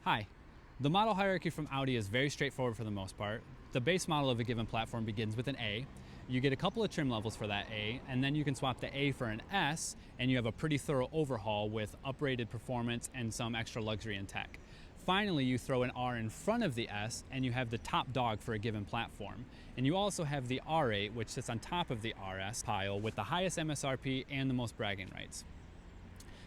Hi. The model hierarchy from Audi is very straightforward for the most part. The base model of a given platform begins with an A. You get a couple of trim levels for that A, and then you can swap the A for an S, and you have a pretty thorough overhaul with uprated performance and some extra luxury and tech. Finally, you throw an R in front of the S, and you have the top dog for a given platform. And you also have the R8, which sits on top of the RS pile with the highest MSRP and the most bragging rights.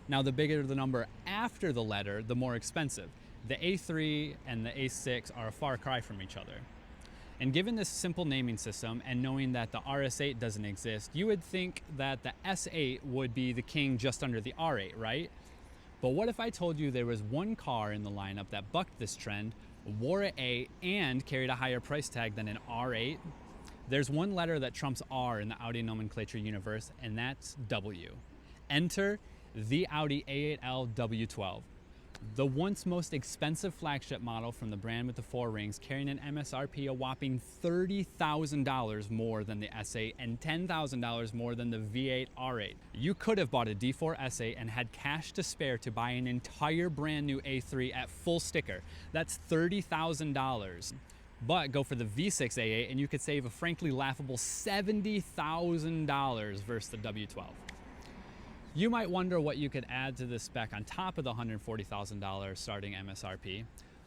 Now, the bigger the number after the letter, the more expensive. The A3 and the A6 are a far cry from each other. And given this simple naming system and knowing that the RS8 doesn't exist, you would think that the S8 would be the king just under the R8, right? But what if I told you there was one car in the lineup that bucked this trend, wore an A, and carried a higher price tag than an R8? There's one letter that trumps R in the Audi nomenclature universe, and that's W. Enter the Audi A8L W12. The once most expensive flagship model from the brand with the four rings, carrying an MSRP a whopping $30,000 more than the S8 and $10,000 more than the V8 R8. You could have bought a D4 S8 and had cash to spare to buy an entire brand new A3 at full sticker. That's $30,000. But go for the V6 A8 and you could save a frankly laughable $70,000 versus the W12. You might wonder what you could add to this spec on top of the $140,000 starting MSRP.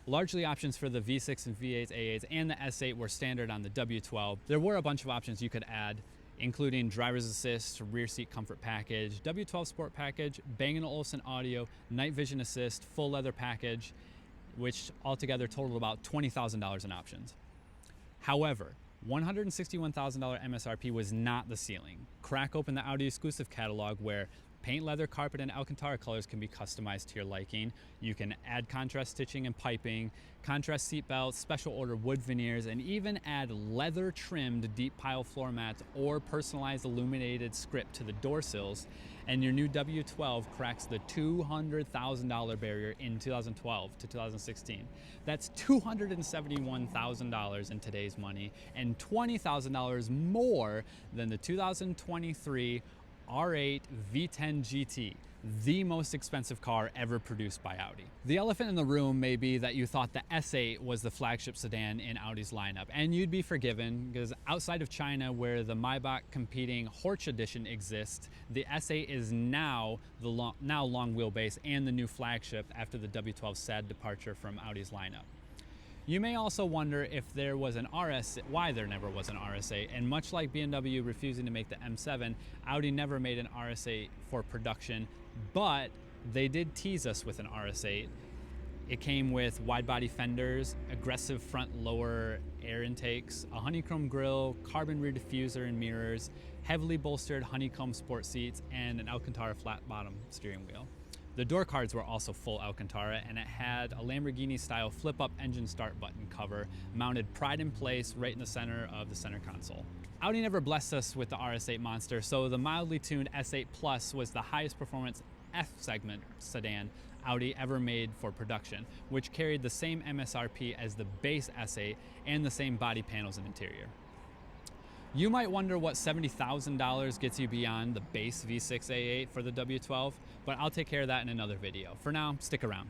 Largely options for the V6 and V8s, A8s, and the S8 were standard on the W12. There were a bunch of options you could add, including driver's assist, rear seat comfort package, W12 sport package, Bang & Olufsen audio, night vision assist, full leather package, which altogether totaled about $20,000 in options. However, $161,000 MSRP was not the ceiling. Crack open the Audi exclusive catalog where paint, leather, carpet, and Alcantara colors can be customized to your liking. You can add contrast stitching and piping, contrast seat belts, special order wood veneers, and even add leather trimmed deep pile floor mats or personalized illuminated script to the door sills. And your new W12 cracks the $200,000 barrier in 2012 to 2016. That's $271,000 in today's money and $20,000 more than the 2023 R8 V10 GT, the most expensive car ever produced by Audi. The elephant in the room may be that you thought the S8 was the flagship sedan in Audi's lineup, and you'd be forgiven because outside of China where the Maybach competing Horch edition exists, the S8 is now the long wheelbase and the new flagship after the W12's sad departure from Audi's lineup. You may also wonder if there was an why there never was an RS8, and much like BMW refusing to make the M7, Audi never made an RS8 for production, but they did tease us with an RS8. It came with wide body fenders, aggressive front lower air intakes, a honeycomb grille, carbon rear diffuser and mirrors, heavily bolstered honeycomb sport seats, and an Alcantara flat bottom steering wheel. The door cards were also full Alcantara, and it had a Lamborghini-style flip-up engine start button cover mounted pride in place right in the center of the center console. Audi never blessed us with the RS8 monster, so the mildly tuned S8 Plus was the highest performance F-segment sedan Audi ever made for production, which carried the same MSRP as the base S8 and the same body panels and interior. You might wonder what $70,000 gets you beyond the base V6 A8 for the W12, but I'll take care of that in another video. For now, stick around.